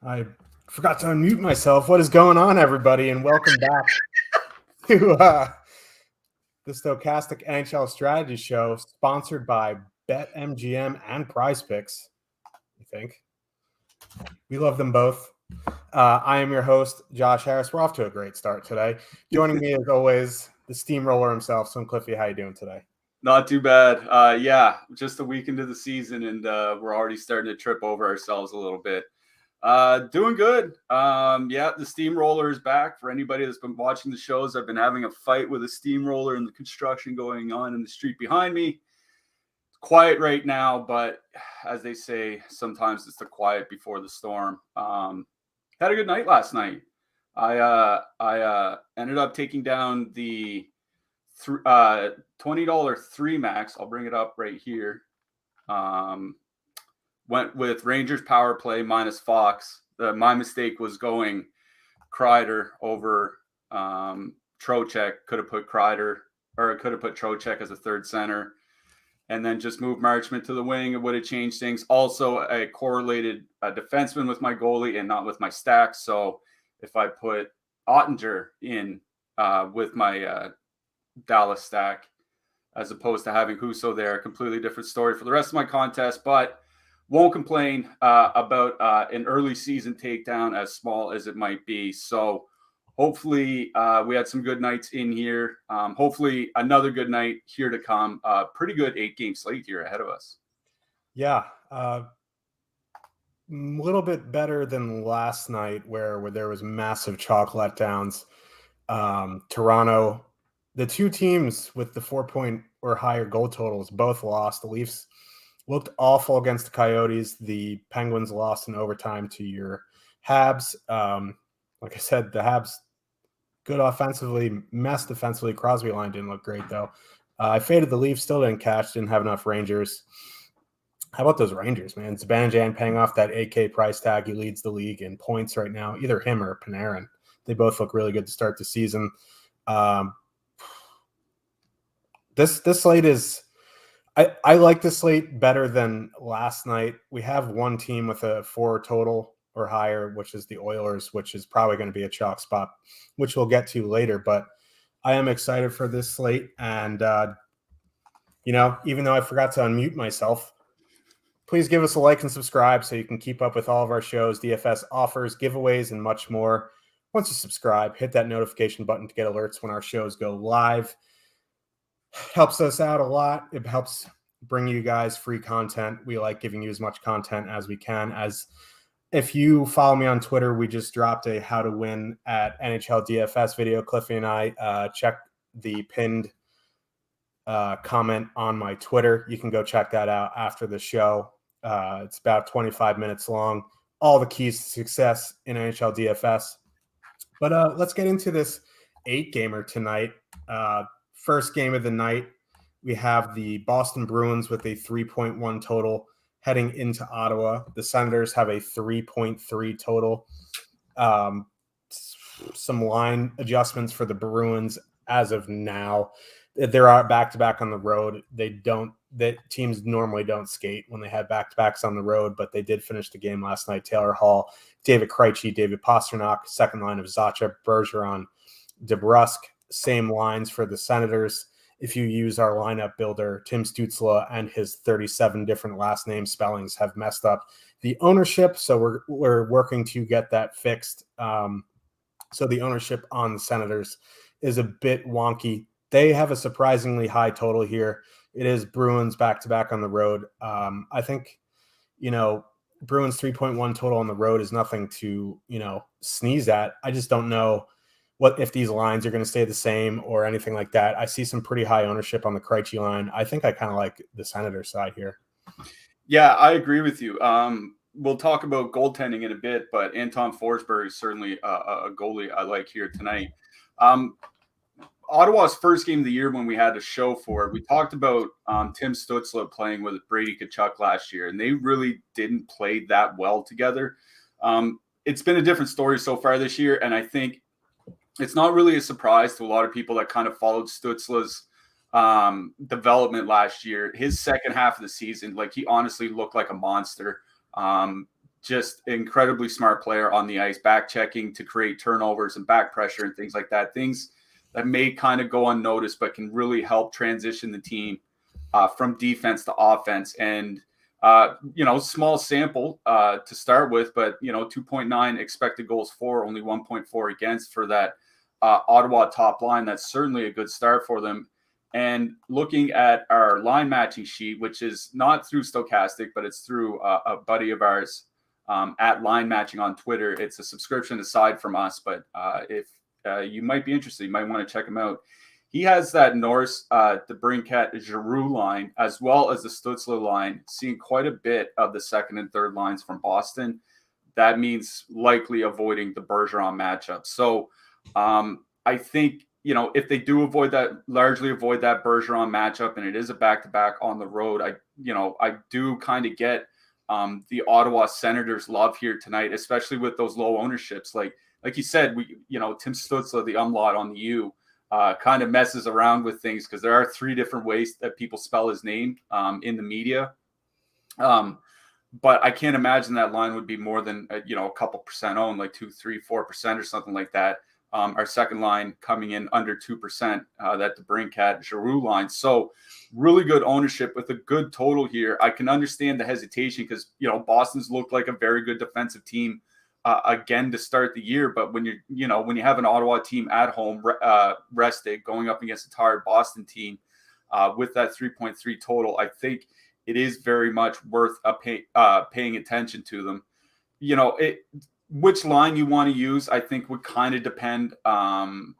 I forgot to unmute myself. What is going on, everybody? And welcome back to the Stokastic NHL Strategy Show, sponsored by BetMGM and PrizePicks. I think we love them both. I am your host, Josh Harris. We're off to a great start today. Joining me, as always, the steamroller himself, Swim Cliffy. How you doing today? Not too bad. Yeah, just a week into the season, and we're already starting to trip over ourselves a little bit. Doing good. Yeah, the steamroller is back. For anybody that's been watching the shows, I've been having a fight with a steamroller and the construction going on in the street behind me. It's quiet right now, but as they say, sometimes it's the quiet before the storm. Had a good night last night. I ended up taking down the $20 3 max. I'll bring it up right here. Went with Rangers power play minus Fox. My mistake was going Kreider over Trocheck. Could have put Trocheck as a third center, and then just moved Marchment to the wing. It would have changed things. Also, I correlated a defenseman with my goalie and not with my stack. So if I put Ottinger in with my Dallas stack, as opposed to having Husso there, completely different story for the rest of my contest, but won't complain about an early season takedown, as small as it might be. So hopefully we had some good nights in here. Hopefully another good night here to come. Pretty good 8-game slate here ahead of us. Yeah. A little bit better than last night where there was massive chalk letdowns. Toronto, the two teams with the 4-point or higher goal totals both lost. The Leafs looked awful against the Coyotes. The Penguins lost in overtime to your Habs. Like I said, the Habs good offensively, messed defensively. Crosby line didn't look great, though. I faded the Leafs, still didn't catch, didn't have enough Rangers. How about those Rangers, man? Zibanejad paying off that 8K price tag. He leads the league in points right now, either him or Panarin. They both look really good to start the season. This slate is I like this slate better than last night. We have one team with a 4 total or higher, which is the Oilers, which is probably going to be a chalk spot, which we'll get to later. But I am excited for this slate. And, even though I forgot to unmute myself, please give us a like and subscribe so you can keep up with all of our shows, DFS offers, giveaways, and much more. Once you subscribe, hit that notification button to get alerts when our shows go live. Helps us out a lot. It helps bring you guys free content. We like giving you as much content as we can. As if you follow me on Twitter, we just dropped a how to win at NHL DFS video. Cliffy and I check the pinned comment on my Twitter. You can go check that out after the show. It's about 25 minutes long. All the keys to success in NHL DFS. But let's get into this 8-gamer tonight. First game of the night, we have the Boston Bruins with a 3.1 total heading into Ottawa. The Senators have a 3.3 total. Some line adjustments for the Bruins as of now. There are back-to-back on the road. Teams normally don't skate when they have back-to-backs on the road, but they did finish the game last night. Taylor Hall, David Krejci, David Pastrnak, second line of Zacha, Bergeron, DeBrusk, same lines for the Senators. If you use our lineup builder, Tim Stützle and his 37 different last name spellings have messed up the ownership, so we're working to get that fixed. So the ownership on the Senators is a bit wonky. They have a surprisingly high total here. It is Bruins back-to-back on the road. I think, Bruins 3.1 total on the road is nothing to, sneeze at. I just don't know if these lines are going to stay the same or anything like that. I see some pretty high ownership on the Krejci line. I think I kind of like the Senators side here. Yeah, I agree with you. We'll talk about goaltending in a bit, but Anton Forsberg is certainly a goalie I like here tonight. Ottawa's first game of the year when we had a show for it, we talked about Tim Stützle playing with Brady Tkachuk last year, and they really didn't play that well together. It's been a different story so far this year, and I think it's not really a surprise to a lot of people that kind of followed Stützle's development last year. His second half of the season, he honestly looked like a monster. Just incredibly smart player on the ice, back checking to create turnovers and back pressure and things like that. Things that may kind of go unnoticed, but can really help transition the team from defense to offense. And, small sample to start with, but, 2.9 expected goals for, only 1.4 against for that Ottawa top line. That's certainly a good start for them. And looking at our line matching sheet, which is not through Stokastic, but it's through a buddy of ours at Line Matching on Twitter. It's a subscription aside from us, but if you might be interested, you might want to check him out. He has that Norris, DeBrincat, Giroux line, as well as the Stützle line, seeing quite a bit of the second and third lines from Boston. That means likely avoiding the Bergeron matchup. So I think, if they do largely avoid that Bergeron matchup, and it is a back-to-back on the road, I do kind of get the Ottawa Senators love here tonight, especially with those low ownerships. Like you said, Tim Stützle, the umlaut on the U, kind of messes around with things because there are 3 different ways that people spell his name in the media. But I can't imagine that line would be more than, a couple percent owned, like 2, 3, 4% or something like that. Our second line coming in under 2%, that DeBrincat Giroux line. So really good ownership with a good total here. I can understand the hesitation because, Boston's looked like a very good defensive team again to start the year. But when when you have an Ottawa team at home rested going up against a tired Boston team with that 3.3 total, I think it is very much worth paying attention to them. Which line you want to use, I think, would kind of depend on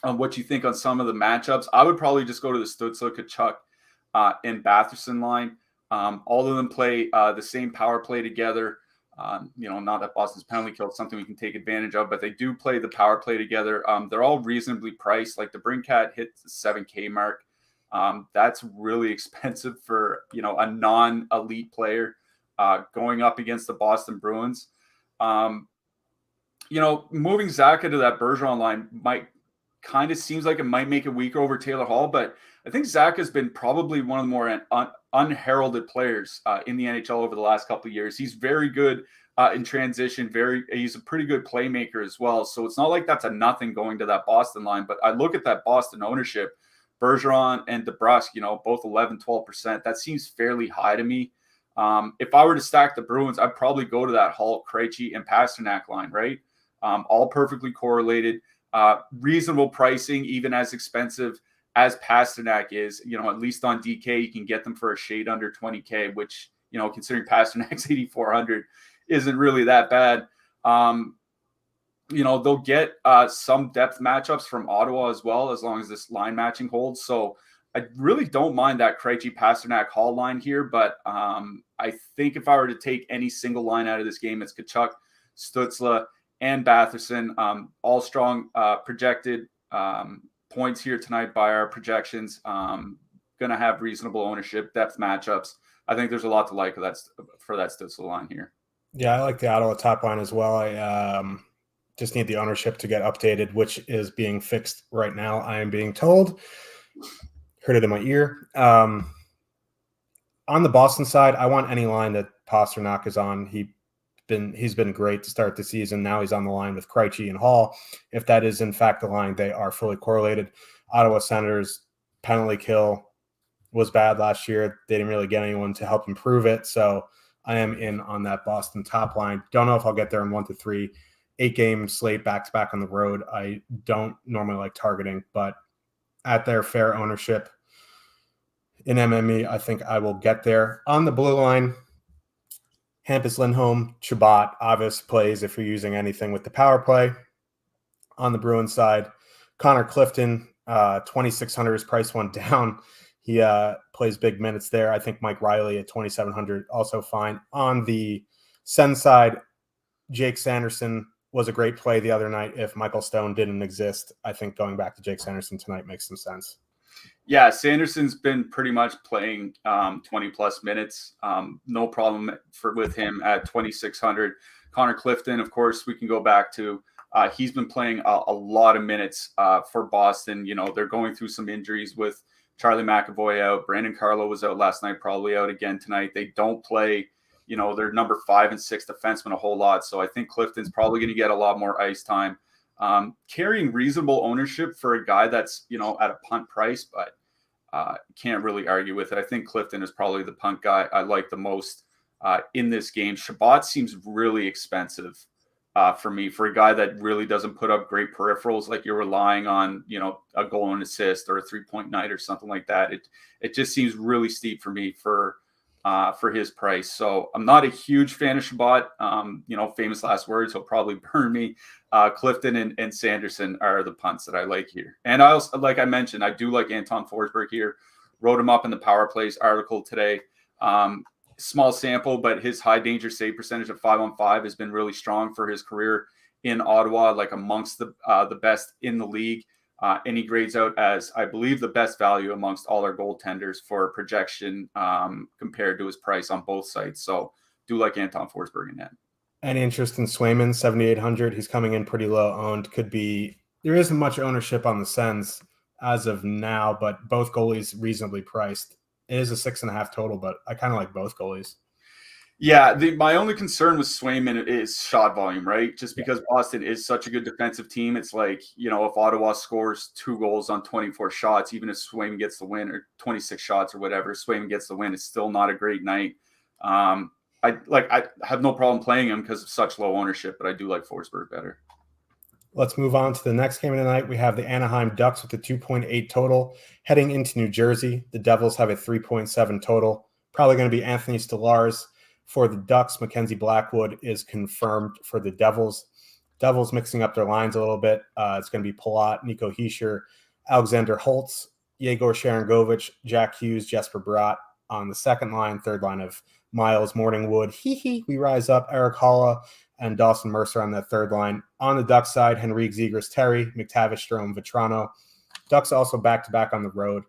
what you think on some of the matchups. I would probably just go to the Stützle, Tkachuk, and Batherson line. All of them play the same power play together. Not that Boston's penalty kill is something we can take advantage of, but they do play the power play together. They're all reasonably priced. Like the DeBrincat hits the $7K mark. That's really expensive for, a non-elite player going up against the Boston Bruins. Moving Zacha to that Bergeron line might kind of seems like it might make it weaker over Taylor Hall, but I think Zacha has been probably one of the more unheralded players in the NHL over the last couple of years. He's very good in transition. He's a pretty good playmaker as well. So it's not like that's a nothing going to that Boston line, but I look at that Boston ownership, Bergeron and DeBrusk, both 11, 12%. That seems fairly high to me. If I were to stack the Bruins, I'd probably go to that Hall, Krejci, and Pastrnak line, right? All perfectly correlated, reasonable pricing, even as expensive as Pastrnak is. At least on DK, you can get them for a shade under 20K, which, considering Pasternak's 8,400 isn't really that bad. They'll get some depth matchups from Ottawa as well, as long as this line matching holds. So I really don't mind that Krejci, Pastrnak, Hall line here, but I think if I were to take any single line out of this game, it's Tkachuk, Stützle, and Batherson. All strong projected points here tonight by our projections. Going to have reasonable ownership, depth matchups. I think there's a lot to like for that Stitzel line here. Yeah, I like the Ottawa top line as well. I just need the ownership to get updated, which is being fixed right now, I am being told. Heard it in my ear. On the Boston side, I want any line that Pasternak is on. He's been great to start the season. Now he's on the line with Krejci and Hall. If that is in fact the line, they are fully correlated. Ottawa Senators penalty kill was bad last year. They didn't really get anyone to help improve it. So I am in on that Boston top line. Don't know if I'll get there in 1 to 3. 8-game slate back-to-back on the road. I don't normally like targeting, but at their fair ownership in MME, I think I will get there. On the blue line, Hampus Lindholm, Chabot, Avis plays if you're using anything with the power play. On the Bruins side, Connor Clifton, 2,600, his price went down. He plays big minutes there. I think Mike Riley at 2,700 also fine. On the Sen side, Jake Sanderson was a great play the other night. If Michael Stone didn't exist, I think going back to Jake Sanderson tonight makes some sense. Yeah, Sanderson's been pretty much playing 20-plus minutes. No problem with him at 2,600. Connor Clifton, of course, we can go back to. He's been playing a lot of minutes for Boston. You know, they're going through some injuries with Charlie McAvoy out. Brandon Carlo was out last night, probably out again tonight. They don't play, you know, their number 5 and 6 defenseman a whole lot. So I think Clifton's probably going to get a lot more ice time. Carrying reasonable ownership for a guy that's, you know, at a punt price, but can't really argue with it. I think Clifton is probably the punt guy I like the most in this game. Chabot seems really expensive for me, for a guy that really doesn't put up great peripherals, like you're relying on, you know, a goal and assist or a 3-point night or something like that. It just seems really steep for me for his price. So I'm not a huge fan of Chabot. You know, famous last words, he'll probably burn me. Clifton and Sanderson are the punts that I like here. And I also, like I mentioned, I do like Anton Forsberg here. Wrote him up in the Power Plays article today. Small sample, but his high danger save percentage of 5-on-5 has been really strong for his career in Ottawa, like amongst the best in the league. And he grades out as, I believe, the best value amongst all our goaltenders for projection compared to his price on both sites. So do like Anton Forsberg in that. Any interest in Swayman, 7,800? He's coming in pretty low owned. There isn't much ownership on the Sens as of now, but both goalies reasonably priced. It is a 6.5 total, but I kind of like both goalies. Yeah, my only concern with Swayman is shot volume, right? Just because Boston is such a good defensive team, it's like, you know, if Ottawa scores 2 goals on 24 shots, even if Swayman gets the win, or 26 shots or whatever, Swayman gets the win, it's still not a great night. I have no problem playing him because of such low ownership, but I do like Forsberg better. Let's move on to the next game of the night. We have the Anaheim Ducks with a 2.8 total heading into New Jersey. The Devils have a 3.7 total. Probably going to be Anthony Stolarz for the Ducks. Mackenzie Blackwood is confirmed for the Devils. Devils mixing up their lines a little bit. It's going to be Palat, Nico Hischier, Alexander Holtz, Yegor Sharangovich, Jack Hughes, Jesper Bratt on the second line. Third line of Miles Morningwood, we rise up, Eric Holla, and Dawson Mercer on that third line. On the Ducks side, Henrique Zegras, Terry, McTavish, Strome, Vetrano. Ducks also back-to-back on the road.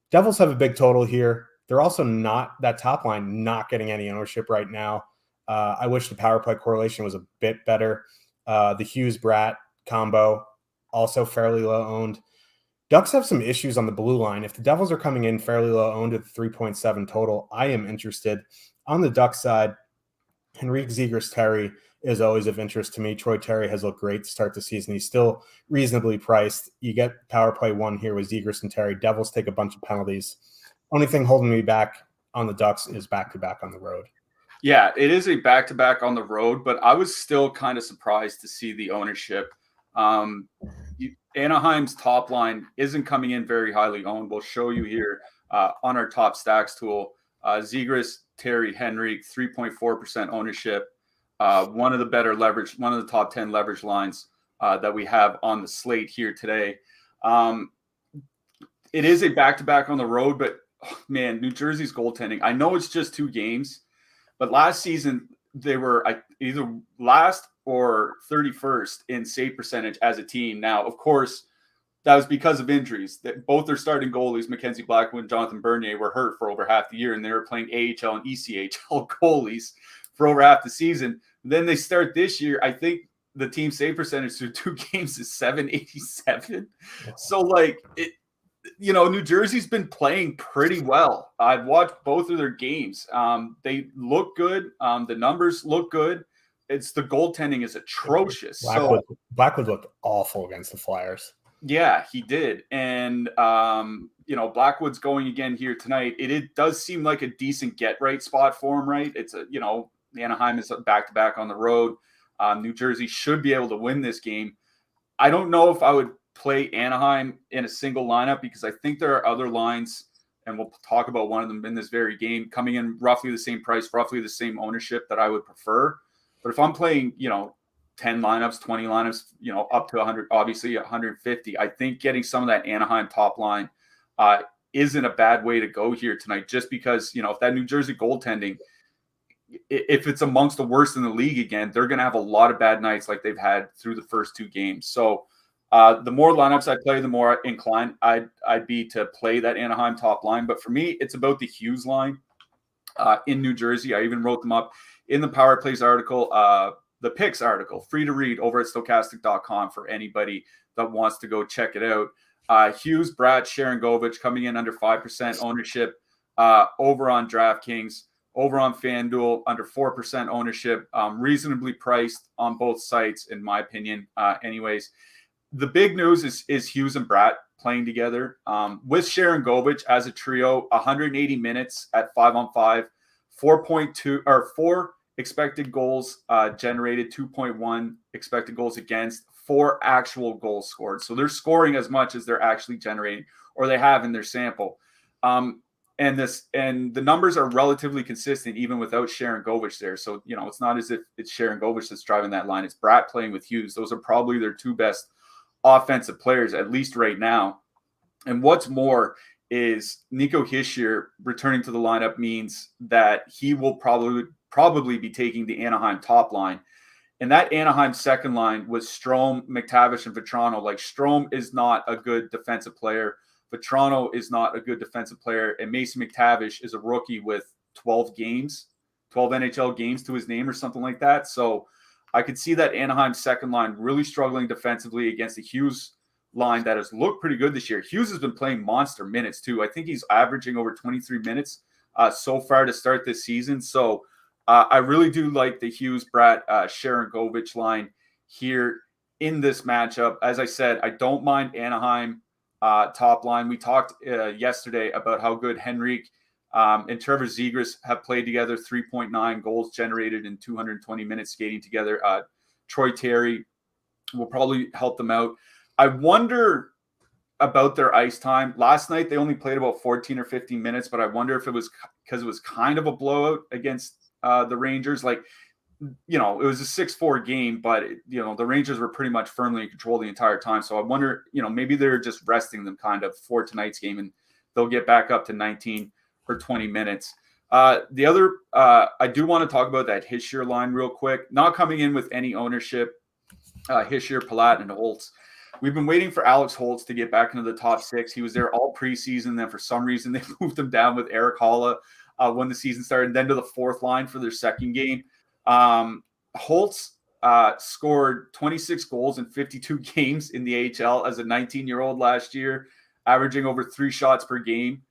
Devils have a big total here. They're also not, that top line, not getting any ownership right now. I wish the power play correlation was a bit better. The Hughes-Bratt combo, also fairly low owned. Ducks have some issues on the blue line. If the Devils are coming in fairly low owned at 3.7 total, I am interested. On the Ducks side, Henrique Zegras Terry is always of interest to me. Troy Terry has looked great to start the season. He's still reasonably priced. You get power play 1 here with Zegras and Terry. Devils take a bunch of penalties. Only thing holding me back on the Ducks is back-to-back on the road. Yeah, it is a back-to-back on the road, but I was still kind of surprised to see the ownership. Anaheim's top line isn't coming in very highly owned. We'll show you here on our top stacks tool. Zegras, Terry, Henrique, 3.4% ownership. One of the better leverage, one of the top 10 leverage lines that we have on the slate here today. It is a back-to-back on the road, but man, New Jersey's goaltending. I know it's just 2 games, but last season they were either last or 31st in save percentage as a team. Now, of course, that was because of injuries. That both their starting goalies, Mackenzie Blackwood and Jonathan Bernier, were hurt for over half the year, and they were playing AHL and ECHL goalies for over half the season. Then they start this year. I think the team save percentage through 2 games is .787. So like it, New Jersey's been playing pretty well. I've watched both of their games. They look good. The numbers look good. It's the goaltending is atrocious. Blackwood looked awful against the Flyers. Yeah, he did. And, Blackwood's going again here tonight. It does seem like a decent get right spot for him, right? It's Anaheim is back-to-back on the road. New Jersey should be able to win this game. I don't know if I would play Anaheim in a single lineup because I think there are other lines, and we'll talk about one of them in this very game, coming in roughly the same price, roughly the same ownership that I would prefer. But if I'm playing, 10 lineups, 20 lineups, up to 100, obviously 150, I think getting some of that Anaheim top line isn't a bad way to go here tonight, just because, if that New Jersey goaltending, if it's amongst the worst in the league again, they're going to have a lot of bad nights like they've had through the first 2 games. So the more lineups I play, the more inclined I'd be to play that Anaheim top line. But for me, it's about the Hughes line in New Jersey. I even wrote them up in the Power Plays article, the picks article, free to read over at Stokastic.com for anybody that wants to go check it out. Hughes, Bratt, Sharangovich coming in under 5% ownership over on DraftKings. Over on FanDuel, under 4% ownership, reasonably priced on both sites, in my opinion. Anyways, the big news is Hughes and Bratt playing together with Sharangovich as a trio. 180 minutes at 5-on-5, 4 expected goals generated, 2.1 expected goals against, 4 actual goals scored. So they're scoring as much as they're actually generating, or they have in their sample. And the numbers are relatively consistent even without Sharangovich there. So, it's not as if it's Sharangovich that's driving that line. It's Bratt playing with Hughes. Those are probably their 2 best offensive players, at least right now. And what's more is Nico Hischier returning to the lineup means that he will probably be taking the Anaheim top line. And that Anaheim second line was Strome, McTavish, and Vetrano. Like, Strome is not a good defensive player. Vetrano is not a good defensive player, and Mason McTavish is a rookie with 12 NHL games to his name or something like that. So I could see that Anaheim second line really struggling defensively against the Hughes line that has looked pretty good this year. Hughes has been playing monster minutes too. I think he's averaging over 23 minutes so far to start this season. So I really do like the Hughes, Bratt, Sharangovich line here in this matchup. As I said, I don't mind Anaheim top line. We talked yesterday about how good Henrique and Trevor Zegras have played together, 3.9 goals generated in 220 minutes skating together. Troy Terry will probably help them out. I wonder about their ice time. Last night, they only played about 14 or 15 minutes, but I wonder if it was because it was kind of a blowout against the Rangers. Like, it was a 6-4 game, but the Rangers were pretty much firmly in control the entire time. So I wonder, maybe they're just resting them kind of for tonight's game, and they'll get back up to 19 or 20 minutes. The other, I do want to talk about that Hischier line real quick. Not coming in with any ownership, Hischier, Palat, and Holtz. We've been waiting for Alex Holtz to get back into the top 6. He was there all preseason. Then for some reason, they moved him down with Eric Holla when the season started, and then to the 4th line for their second game. Holtz scored 26 goals in 52 games in the AHL as a 19-year-old last year, averaging over 3 shots per game.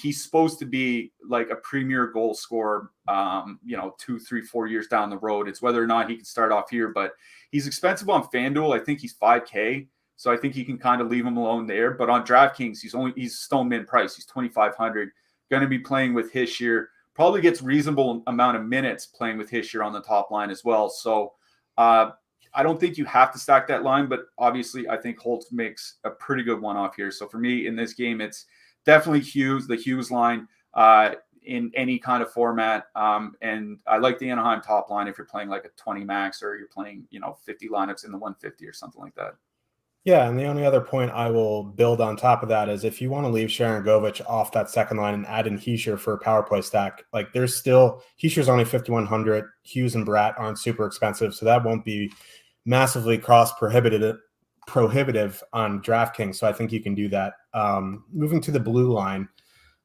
He's supposed to be like a premier goal scorer, 2, 3, 4 years down the road. It's whether or not he can start off here, but he's expensive on FanDuel. I think he's $5K. So I think you can kind of leave him alone there. But on DraftKings, he's stone min price. He's $2,500. Going to be playing with Hischier. Probably gets reasonable amount of minutes playing with Hischier on the top line as well. So I don't think you have to stack that line, but obviously I think Holtz makes a pretty good one off here. So for me in this game, it's definitely the Hughes line in any kind of format. And I like the Anaheim top line if you're playing like a 20 max or you're playing, 50 lineups in the 150 or something like that. Yeah, and the only other point I will build on top of that is if you want to leave Sharangovich off that second line and add in Heischer for a power play stack, like there's still Heischer's only 5,100. Hughes and Bratt aren't super expensive, so that won't be massively cost prohibitive on DraftKings. So I think you can do that. Moving to the blue line,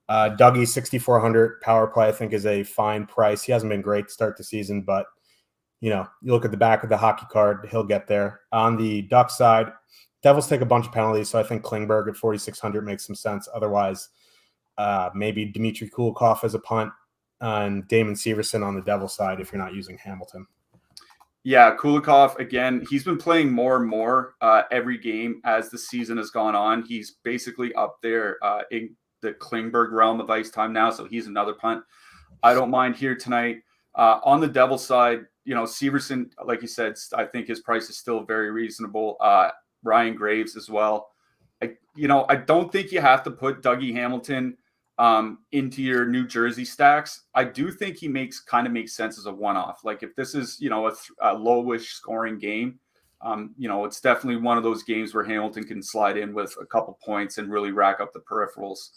Dougie 6,400 power play I think is a fine price. He hasn't been great to start the season, but you look at the back of the hockey card, he'll get there. On the Duck side, Devils take a bunch of penalties, so I think Klingberg at 4,600 makes some sense. Otherwise, maybe Dmitry Kulikov as a punt and Damon Severson on the Devil side if you're not using Hamilton. Yeah, Kulikov, again, he's been playing more and more every game as the season has gone on. He's basically up there in the Klingberg realm of ice time now, so he's another punt. I don't mind here tonight. On the Devil side, Severson, like you said, I think his price is still very reasonable. Ryan Graves as well. I don't think you have to put Dougie Hamilton into your New Jersey stacks. I do think he makes sense as a one-off. Like if this is, a lowish scoring game, it's definitely one of those games where Hamilton can slide in with a couple points and really rack up the peripherals.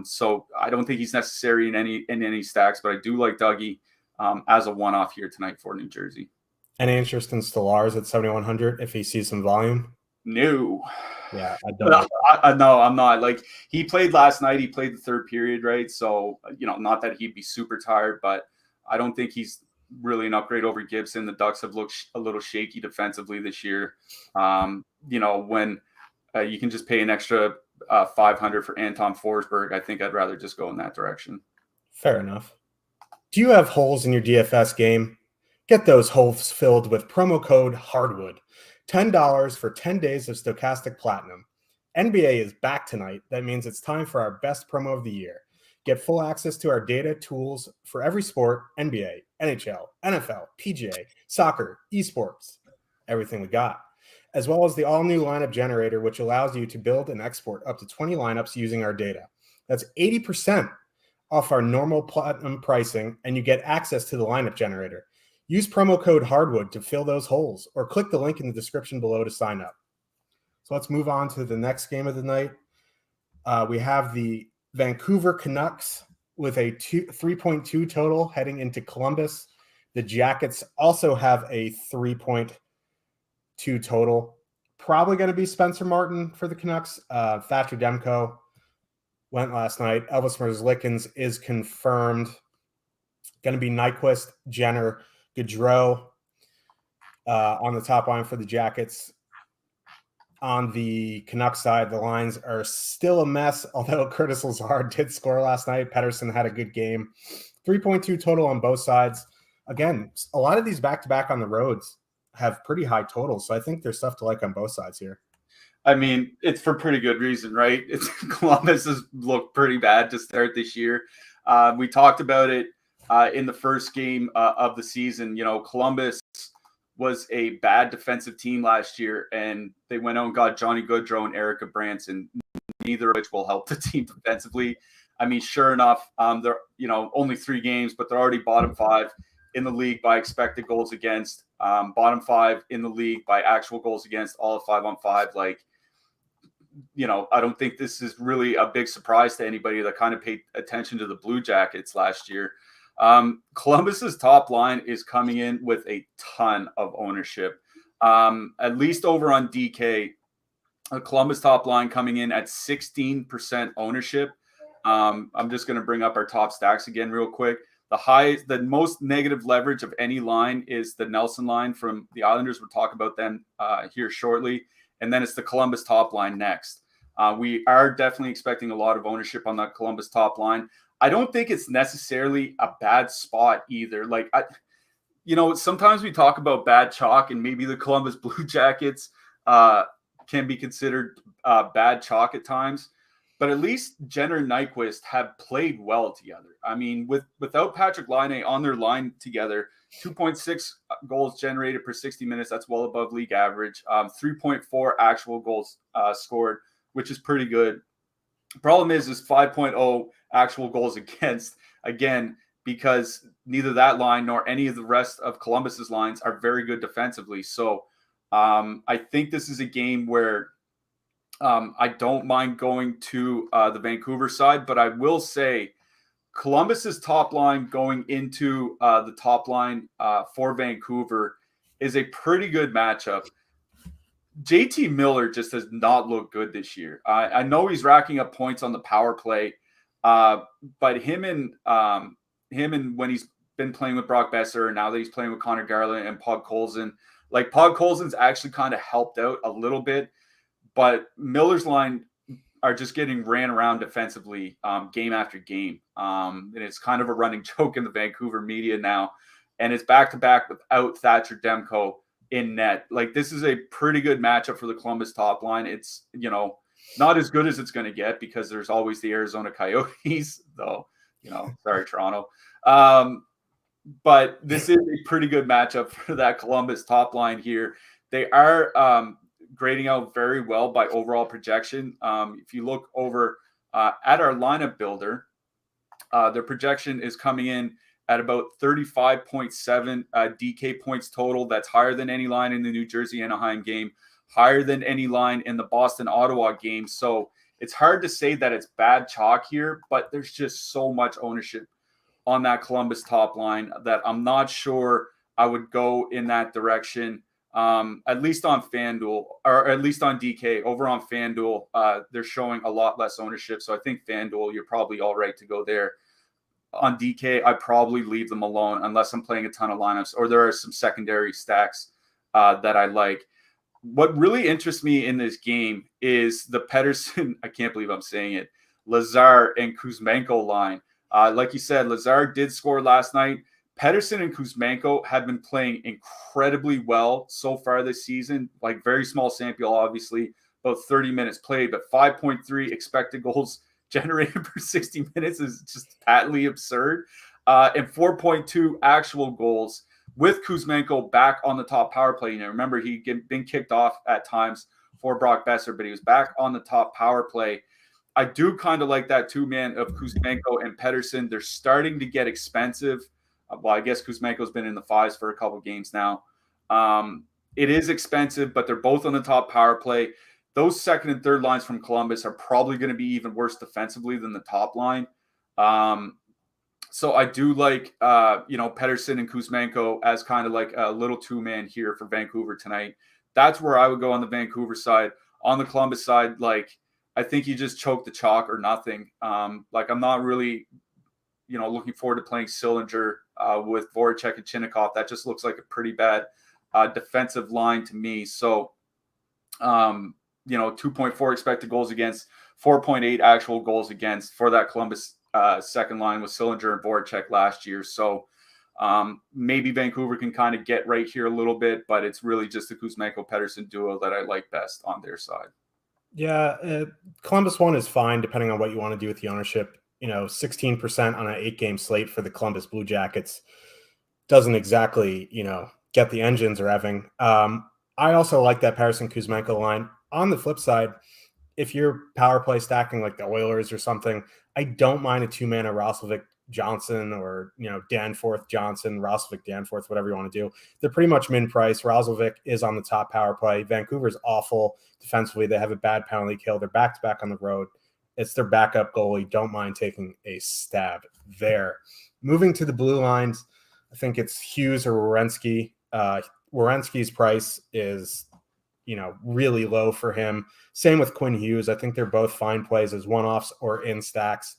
So I don't think he's necessary in any stacks, but I do like Dougie as a one-off here tonight for New Jersey. Any interest in Stolarz at 7,100 if he sees some volume? No. Yeah, I don't. No, I'm not. Like he played last night. He played the third period, right? So, not that he'd be super tired, but I don't think he's really an upgrade over Gibson. The Ducks have looked a little shaky defensively this year. When you can just pay an extra 500 for Anton Forsberg, I think I'd rather just go in that direction. Fair enough. Do you have holes in your DFS game? Get those holes filled with promo code HARDWOOD. $10 for 10 days of Stokastic Platinum. NBA is back tonight. That means it's time for our best promo of the year. Get full access to our data tools for every sport, NBA, NHL, NFL, PGA, soccer, esports, everything we got, as well as the all-new lineup generator, which allows you to build and export up to 20 lineups using our data. That's 80% off our normal platinum pricing, and you get access to the lineup generator. Use promo code HARDWOOD to fill those holes, or click the link in the description below to sign up. So let's move on to the next game of the night. We have the Vancouver Canucks with a 3.2 total heading into Columbus. The Jackets also have a 3.2 total. Probably going to be Spencer Martin for the Canucks. Thatcher Demko went last night. Elvis Merzlikins is confirmed. Going to be Nyquist, Jenner, Gaudreau on the top line for the Jackets. On the Canucks side, the lines are still a mess, although Curtis Lazar did score last night. Pettersson had a good game. 3.2 total on both sides. Again, a lot of these back-to-back on the roads have pretty high totals, so I think there's stuff to like on both sides here. I mean, it's for pretty good reason, right? Columbus has looked pretty bad to start this year. We talked about it in the first game of the season. Columbus was a bad defensive team last year, and they went out and got Johnny Gaudreau and Erica Branson, neither of which will help the team defensively. I mean, sure enough, they're only 3 games, but they're already bottom 5 in the league by expected goals against, bottom 5 in the league by actual goals against, all of 5-on-5. Like, I don't think this is really a big surprise to anybody that kind of paid attention to the Blue Jackets last year. Columbus's top line is coming in with a ton of ownership. At least over on DK, Columbus top line coming in at 16% ownership. I'm just going to bring up our top stacks again real quick. The most negative leverage of any line is the Nelson line from the Islanders. We'll talk about them here shortly. And then it's the Columbus top line next. We are definitely expecting a lot of ownership on that Columbus top line. I don't think it's necessarily a bad spot either. Like, sometimes we talk about bad chalk, and maybe the Columbus Blue Jackets can be considered bad chalk at times. But at least Jenner and Nyquist have played well together. I mean, without Patrick Laine on their line together, 2.6 goals generated per 60 minutes. That's well above league average. 3.4 actual goals scored, which is pretty good. The problem is 5.0 actual goals against, again, because neither that line nor any of the rest of Columbus's lines are very good defensively. So I think this is a game where I don't mind going to the Vancouver side, but I will say Columbus's top line going into the top line for Vancouver is a pretty good matchup. JT Miller just does not look good this year. I know he's racking up points on the power play, but him and when he's been playing with Brock Besser, and now that he's playing with Connor Garland and Pog Colson, like Pog Colson's actually kind of helped out a little bit, but Miller's line are just getting ran around defensively game after game. And it's kind of a running joke in the Vancouver media now. And it's back-to-back without Thatcher Demko in net. Like, this is a pretty good matchup for the Columbus top line. It's, not as good as it's going to get because there's always the Arizona Coyotes, though, sorry, Toronto. But this is a pretty good matchup for that Columbus top line here. They are grading out very well by overall projection. If you look over at our lineup builder, their projection is coming in at about 35.7 DK points total. That's higher than any line in the New Jersey-Anaheim game, higher than any line in the Boston-Ottawa game. So it's hard to say that it's bad chalk here, but there's just so much ownership on that Columbus top line that I'm not sure I would go in that direction. At least on FanDuel, or at least on DK. Over on FanDuel, they're showing a lot less ownership. So I think FanDuel, you're probably all right to go there. On DK, I probably leave them alone unless I'm playing a ton of lineups or there are some secondary stacks that I like. What really interests me in this game is the Pettersson, I can't believe I'm saying it, Lazar and Kuzmenko line. Like you said, Lazar did score last night. Pettersson and Kuzmenko have been playing incredibly well so far this season. Like, very small sample, obviously, about 30 minutes played, but 5.3 expected goals generated per 60 minutes is just patently absurd. And 4.2 actual goals with Kuzmenko back on the top power play. Remember, he'd been kicked off at times for Brock Besser, but he was back on the top power play. I do kind of like that two-man of Kuzmenko and Pettersson. They're starting to get expensive. Well, I guess Kuzmenko's been in the fives for a couple games now. It is expensive, but they're both on the top power play. Those second and third lines from Columbus are probably going to be even worse defensively than the top line. So I do like, Pettersson and Kuzmenko as kind of like a little two-man here for Vancouver tonight. That's where I would go on the Vancouver side. On the Columbus side, I think you just choke the chalk or nothing. I'm not really, looking forward to playing Sillinger with Voracek and Chinnikov. That just looks like a pretty bad defensive line to me. So, 2.4 expected goals against, 4.8 actual goals against for that Columbus second line with Sillinger and Voracek last year. So maybe Vancouver can kind of get right here a little bit, but it's really just the Kuzmenko-Pettersson duo that I like best on their side. Yeah, Columbus one is fine depending on what you want to do with the ownership. 16% on an 8-game slate for the Columbus Blue Jackets doesn't exactly, get the engines revving. I also like that Pettersson-Kuzmenko line. On the flip side, if you're power play stacking like the Oilers or something, I don't mind a two-man of Roslovic Johnson or, Danforth Johnson, Roslovic Danforth, whatever you want to do. They're pretty much min price. Roslovic is on the top power play. Vancouver's awful defensively. They have a bad penalty kill. They're back-to-back on the road. It's their backup goalie. Don't mind taking a stab there. Moving to the blue lines, I think it's Hughes or Werenski. Werenski's price is, really low for him. Same with Quinn Hughes. I think they're both fine plays as one-offs or in stacks.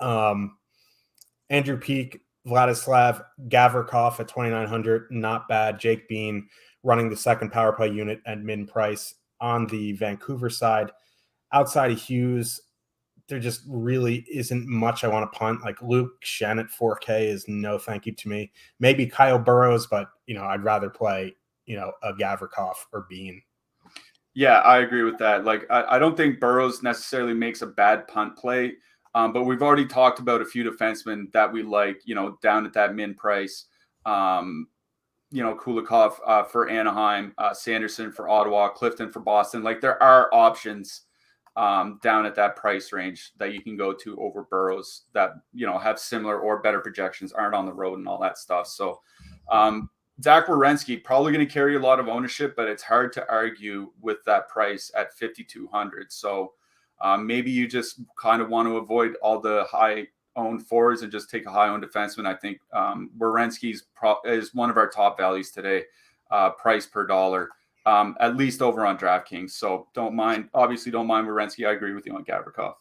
Andrew Peak, Vladislav Gavrikov at 2,900, not bad. Jake Bean running the second power play unit at min price on the Vancouver side. Outside of Hughes, there just really isn't much I want to punt. Like Luke Shen at 4K is no thank you to me. Maybe Kyle Burrows, but, I'd rather play, a Gavrikov or Bean. Yeah, I agree with that. I don't think Burrows necessarily makes a bad punt play, but we've already talked about a few defensemen that we like, down at that min price. Kulikov for Anaheim, Sanderson for Ottawa, Clifton for Boston. There are options down at that price range that you can go to over Burrows that, have similar or better projections, aren't on the road and all that stuff. So Zach Werenski probably going to carry a lot of ownership, but it's hard to argue with that price at 5,200. So maybe you just kind of want to avoid all the high owned forwards and just take a high owned defenseman. I think Werenski is one of our top values today, price per dollar, at least over on DraftKings. So don't mind Werenski. I agree with you on Gavrikov.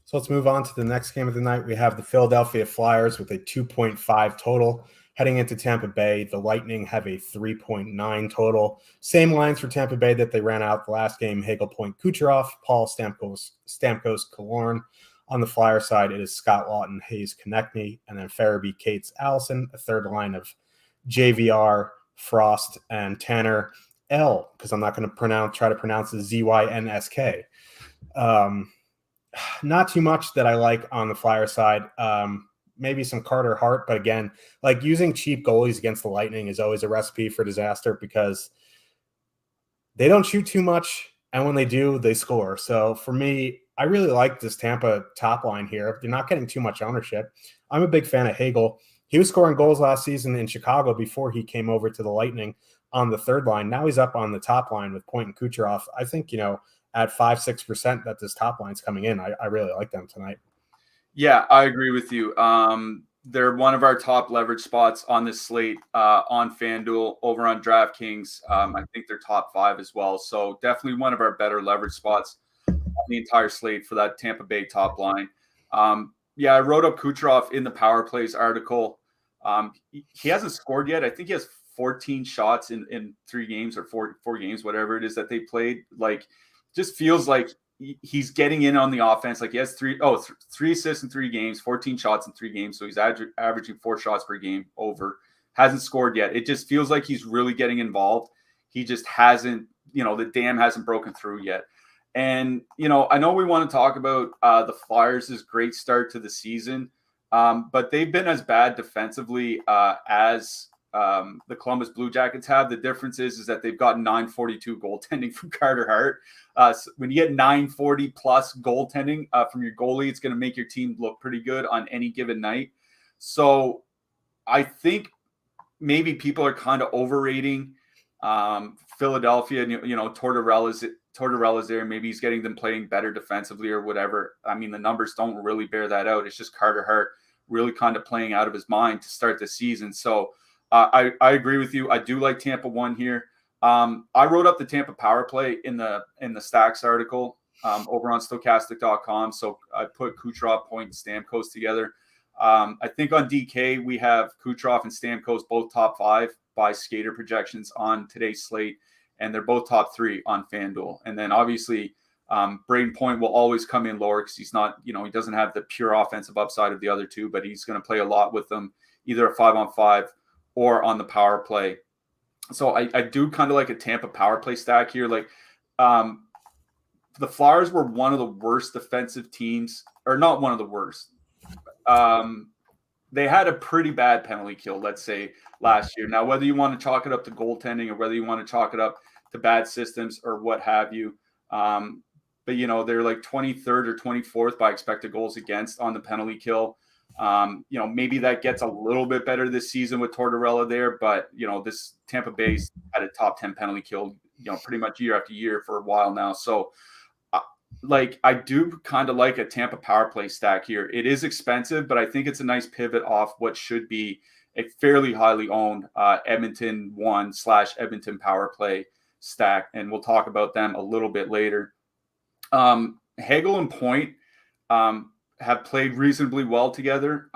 So let's move on to the next game of the night. We have the Philadelphia Flyers with a 2.5 total. Heading into Tampa Bay, the Lightning have a 3.9 total. Same lines for Tampa Bay that they ran out the last game. Hagel, Point, Kucherov, Paul, Stamkos, Killorn. On the Flyer side, it is Scott Laughton, Hayes, Konechny, and then Farabee, Cates, Allison. A third line of JVR, Frost, and Tanner L, because I'm not going to try to pronounce the ZYNSK. Not too much that I like on the Flyer side. Maybe some Carter Hart, but again, like using cheap goalies against the Lightning is always a recipe for disaster because they don't shoot too much, and when they do, they score. So for me, I really like this Tampa top line here. They're not getting too much ownership. I'm a big fan of Hagel. He was scoring goals last season in Chicago before he came over to the Lightning on the third line. Now he's up on the top line with Point and Kucherov. I think, at 5-6% that this top line's coming in. I really like them tonight. Yeah, I agree with you. They're one of our top leverage spots on this slate on FanDuel, over on DraftKings. I think they're top 5 as well. So definitely one of our better leverage spots on the entire slate for that Tampa Bay top line. I wrote up Kucherov in the Power Plays article. He hasn't scored yet. I think he has 14 shots in 3 games or four games, whatever it is that they played. Like, just feels like he's getting in on the offense. Like he has 3 assists in 3 games, 14 shots in 3 games. So he's averaging 4 shots per game over. Hasn't scored yet. It just feels like he's really getting involved. He just hasn't, the dam hasn't broken through yet. And, I know we want to talk about the Flyers' great start to the season, but they've been as bad defensively as the Columbus Blue Jackets have. The difference is that they've got 942 goaltending from Carter Hart. So when you get 940 plus goaltending from your goalie, it's going to make your team look pretty good on any given night. So I think maybe people are kind of overrating Philadelphia. Tortorella's there. Maybe he's getting them playing better defensively or whatever. I mean, the numbers don't really bear that out. It's just Carter Hart really kind of playing out of his mind to start the season. So I agree with you. I do like Tampa 1 here. I wrote up the Tampa power play in the Stacks article over on Stokastic.com. So I put Kucherov, Point, and Stamkos together. I think on DK we have Kucherov and Stamkos both top 5 by skater projections on today's slate, and they're both top 3 on FanDuel. And then obviously Braden Point will always come in lower because he's not, he doesn't have the pure offensive upside of the other 2, but he's going to play a lot with them, either a 5-on-5 or on the power play. So I do kind of like a Tampa power play stack here. Like the Flyers were one of the worst defensive teams, or not one of the worst. They had a pretty bad penalty kill, let's say, last year. Now, whether you want to chalk it up to goaltending or whether you want to chalk it up to bad systems or what have you, but they're like 23rd or 24th by expected goals against on the penalty kill. Maybe that gets a little bit better this season with Tortorella there, but this Tampa Bay's had a top 10 penalty kill, pretty much year after year for a while now. So I do kind of like a Tampa power play stack here. It is expensive, but I think it's a nice pivot off what should be a fairly highly owned Edmonton 1/Edmonton power play stack. And we'll talk about them a little bit later. Hagel and Point, have played reasonably well together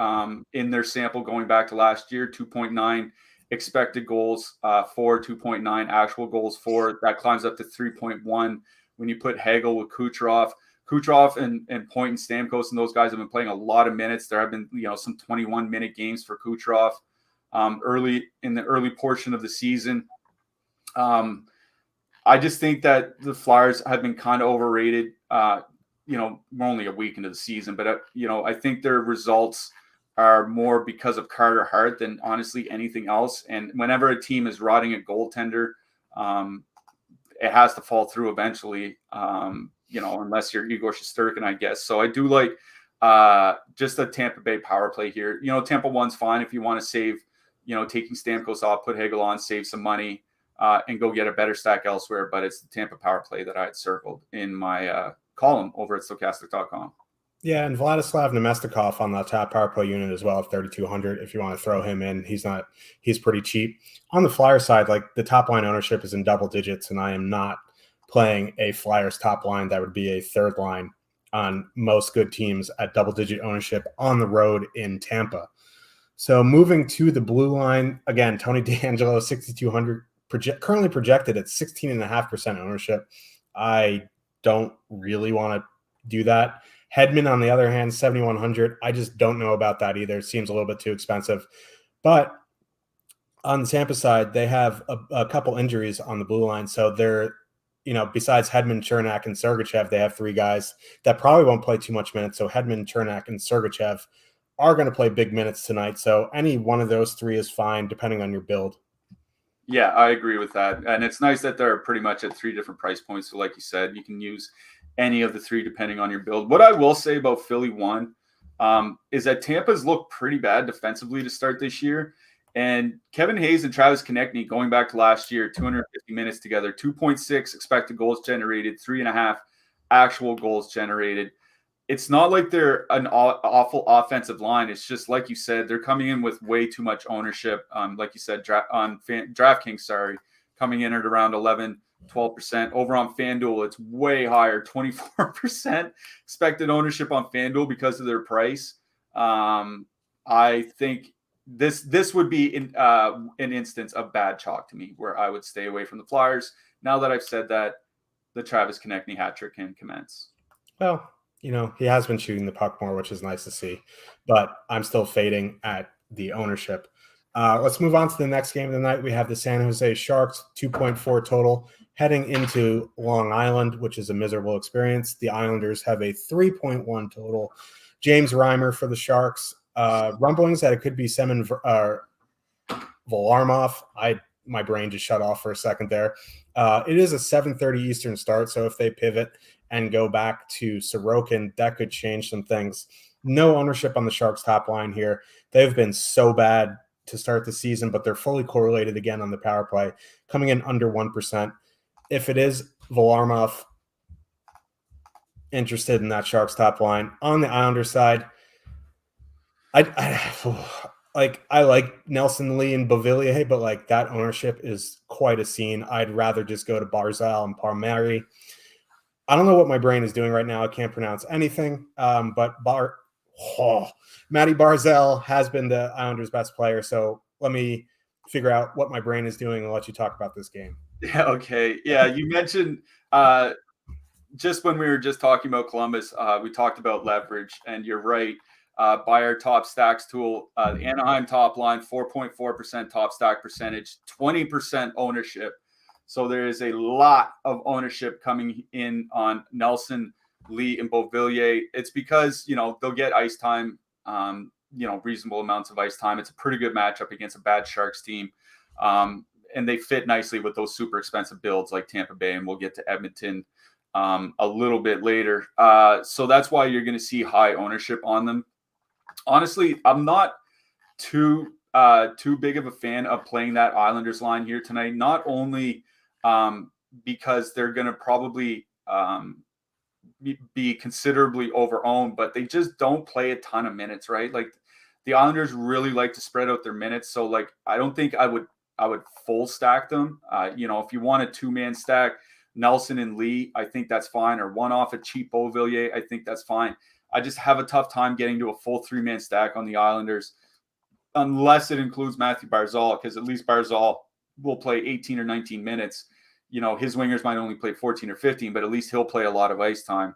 in their sample going back to last year. 2.9 expected goals for, 2.9 actual goals for. That climbs up to 3.1 when you put Hagel with Kucherov. Kucherov and Point and Stamkos and those guys have been playing a lot of minutes. There have been some 21-minute games for Kucherov early portion of the season. I just think that the Flyers have been kind of overrated. We're only a week into the season, but I think their results are more because of Carter Hart than honestly anything else. And whenever a team is rotting a goaltender, it has to fall through eventually, unless you're Igor Shesterkin, I guess. So I do like just a Tampa Bay power play here. Tampa 1's fine if you want to save taking Stamkos off, put Hagel on, save some money, and go get a better stack elsewhere. But it's the Tampa power play that I had circled in my column over at Stokastic.com. Yeah, and Vladislav Nemestikov on the top power play unit as well at 3,200. If you want to throw him in, he's pretty cheap. On the Flyer side, like the top line ownership is in double digits, and I am not playing a Flyers top line that would be a third line on most good teams at double digit ownership on the road in Tampa. So moving to the blue line, again, Tony DeAngelo, 6,200, currently projected at 16.5% ownership. I don't really want to do that. Hedman, on the other hand, 7,100. I just don't know about that either. It seems a little bit too expensive. But on the Tampa side, they have a couple injuries on the blue line. So they're, besides Hedman, Chernak, and Sergachev, they have three guys that probably won't play too much minutes. So Hedman, Chernak, and Sergachev are going to play big minutes tonight. So any one of those three is fine, depending on your build. Yeah, I agree with that. And it's nice that they're pretty much at three different price points. So like you said, you can use any of the three depending on your build. What I will say about Philly 1 is that Tampa's looked pretty bad defensively to start this year. And Kevin Hayes and Travis Konechny, going back to last year, 250 minutes together, 2.6 expected goals generated, 3.5 actual goals generated. It's not like they're an awful offensive line. It's just like you said, they're coming in with way too much ownership. Like you said, on DraftKings, coming in at around 11-12%. Over on FanDuel, it's way higher, 24% expected ownership on FanDuel because of their price. I think this would be an instance of bad chalk to me, where I would stay away from the Flyers. Now that I've said that, the Travis Konechny hat trick can commence. Well, he has been shooting the puck more, which is nice to see, but I'm still fading at the ownership. Let's move on to the next game of the night. We have the San Jose Sharks, 2.4 total, heading into Long Island, which is a miserable experience. The Islanders have a 3.1 total. James Reimer for the Sharks. Rumblings that it could be Semen Varlamov. My brain just shut off for a second there. It is a 7:30 Eastern start, so if they pivot and go back to Sorokin, that could change some things. No ownership on the Sharks top line here. They've been so bad to start the season, but they're fully correlated again on the power play, coming in under 1%. If it is Varlamov, interested in that Sharks top line. On the Islanders side, I like Nelson Lee and Beauvillier, but that ownership is quite a scene. I'd rather just go to Barzal and Palmieri. I don't know what my brain is doing right now. I can't pronounce anything. But Matty Barzal has been the Islanders' best player. So let me figure out what my brain is doing and let you talk about this game. Yeah. Okay. Yeah. You mentioned just when we were just talking about Columbus, we talked about leverage, and you're right. By our top stacks tool, the Anaheim top line, 4.4% top stack percentage, 20% ownership. So there is a lot of ownership coming in on Nelson, Lee, and Beauvillier. It's because, they'll get ice time, reasonable amounts of ice time. It's a pretty good matchup against a bad Sharks team. And they fit nicely with those super expensive builds like Tampa Bay, and we'll get to Edmonton a little bit later. So that's why you're going to see high ownership on them. Honestly, I'm not too big of a fan of playing that Islanders line here tonight. Not only because they're going to probably be considerably over-owned, but they just don't play a ton of minutes, right? Like the Islanders really like to spread out their minutes. So I don't think I would full stack them. If you want a two-man stack, Nelson and Lee, I think that's fine. Or one off a cheap Beauvillier, I think that's fine. I just have a tough time getting to a full three-man stack on the Islanders, unless it includes Matthew Barzal, because at least Barzal will play 18 or 19 minutes. His wingers might only play 14 or 15, but at least he'll play a lot of ice time.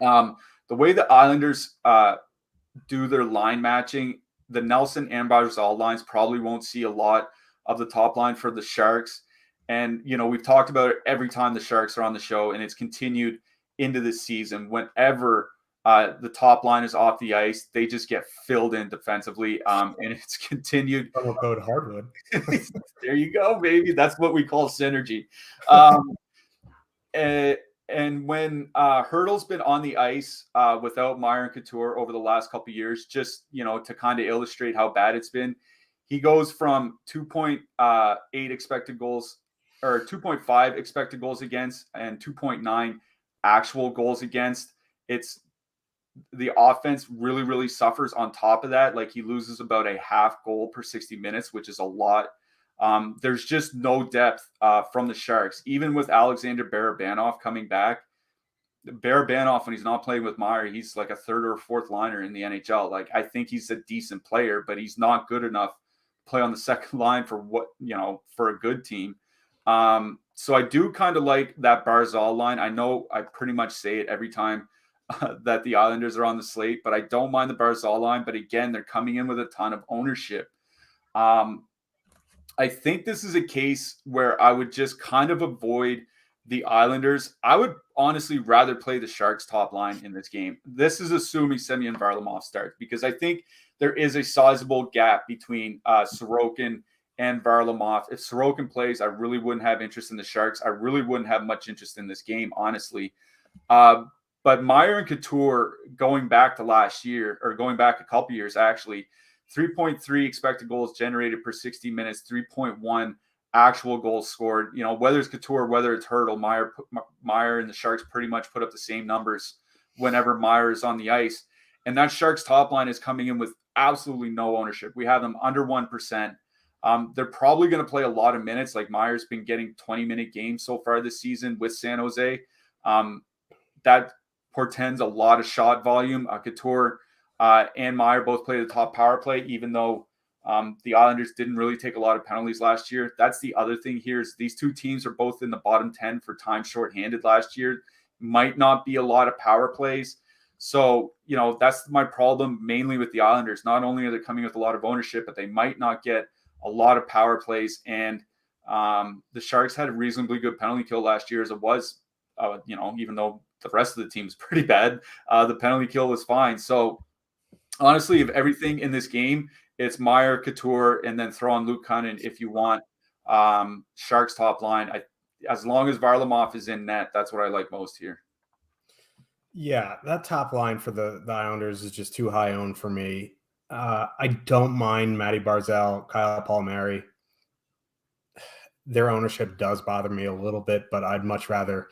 The way the Islanders do their line matching, the Nelson and Barzal lines probably won't see a lot of the top line for the Sharks. And, we've talked about it every time the Sharks are on the show, and it's continued into this season. Whenever the top line is off the ice, they just get filled in defensively, and it's continued. Promo code Hardwood. There you go, baby. That's what we call synergy. And when Hurdle's been on the ice without Meyer and Couture over the last couple of years, just to kind of illustrate how bad it's been, He goes from 2.8 expected goals or 2.5 expected goals against and 2.9 actual goals against. It's the offense really, really suffers on top of that. Like he loses about a half goal per 60 minutes, which is a lot. There's just no depth from the Sharks. Even with Alexander Barabanov coming back, Barabanov, when he's not playing with Meyer, he's like a third or fourth liner in the NHL. Like I think he's a decent player, but he's not good enough to play on the second line for for a good team. So I do kind of like that Barzal line. I know I pretty much say it every time that the Islanders are on the slate, but I don't mind the Barzal line. But again, they're coming in with a ton of ownership. I think this is a case where I would just kind of avoid the Islanders. I would honestly rather play the Sharks top line in this game. This is assuming Semyon Varlamov starts, because I think there is a sizable gap between Sorokin and Varlamov. If Sorokin plays, I really wouldn't have interest in the Sharks. I really wouldn't have much interest in this game, honestly. But Meyer and Couture, going back to last year, or going back a couple years actually, 3.3 expected goals generated per 60 minutes, 3.1 actual goals scored. Whether it's Couture, whether it's Hurdle, Meyer and the Sharks pretty much put up the same numbers whenever Meyer is on the ice. And that Sharks top line is coming in with absolutely no ownership. We have them under 1%. They're probably going to play a lot of minutes. Like Meyer's been getting 20-minute games so far this season with San Jose. That portends a lot of shot volume. Couture and Meyer both play the top power play, even though the Islanders didn't really take a lot of penalties last year. That's the other thing here is these two teams are both in the bottom 10 for time shorthanded last year. Might not be a lot of power plays. So, that's my problem mainly with the Islanders. Not only are they coming with a lot of ownership, but they might not get a lot of power plays. And the Sharks had a reasonably good penalty kill last year as it was, even though the rest of the team is pretty bad. The penalty kill was fine. So honestly, if everything in this game, it's Meyer, Couture, and then throw on Luke Kunin if you want. Sharks top line. As long as Varlamov is in net, that's what I like most here. Yeah, that top line for the Islanders is just too high owned for me. I don't mind Matty Barzal, Kyle Palmieri. Their ownership does bother me a little bit, but I'd much rather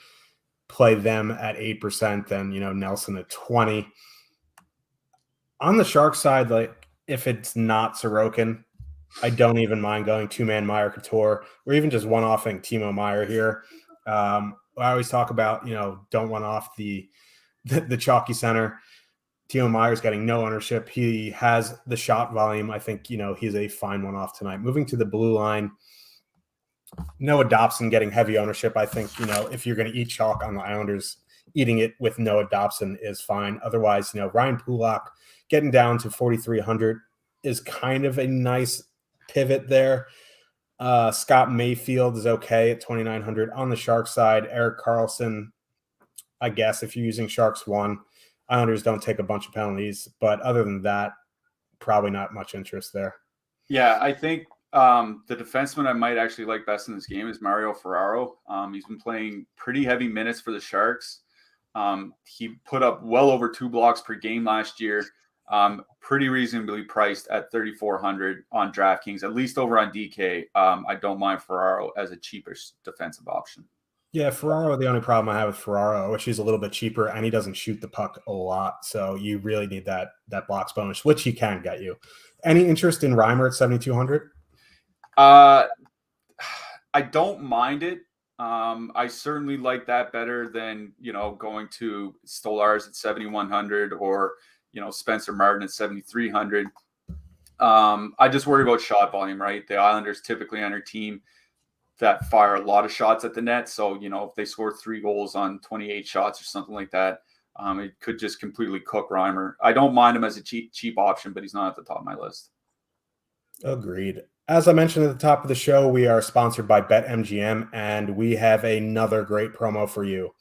play them at 8% than, Nelson at 20. On the Sharks side, like if it's not Sorokin, I don't even mind going two-man Meyer Couture or even just one-offing Timo Meyer here. I always talk about, don't one-off the chalky center. Timo Meyer's getting no ownership. He has the shot volume. I think, he's a fine one-off tonight. Moving to the blue line, Noah Dobson getting heavy ownership. I think, if you're going to eat chalk on the Islanders, eating it with Noah Dobson is fine. Otherwise, Ryan Pulock getting down to 4,300 is kind of a nice pivot there. Scott Mayfield is okay at 2,900. On the Sharks side, Erik Karlsson, I guess if you're using Sharks 1, Islanders don't take a bunch of penalties. But other than that, probably not much interest there. Yeah, I think the defenseman I might actually like best in this game is Mario Ferraro. He's been playing pretty heavy minutes for the Sharks. He put up well over 2 blocks per game last year. Pretty reasonably priced at 3,400 on DraftKings, at least over on DK. I don't mind Ferraro as a cheapest defensive option. Yeah, Ferraro, the only problem I have with Ferraro, I wish he's a little bit cheaper, and he doesn't shoot the puck a lot. So you really need that blocks bonus, which he can get you. Any interest in Reimer at 7,200? I don't mind it. I certainly like that better than, going to Stolarz at 7,100 or, Spencer Martin at 7,300. I just worry about shot volume, right? The Islanders typically on their team that fire a lot of shots at the net. So, if they score 3 goals on 28 shots or something like that, it could just completely cook Reimer. I don't mind him as a cheap option, but he's not at the top of my list. Agreed. As I mentioned at the top of the show, we are sponsored by BetMGM, and we have another great promo for you.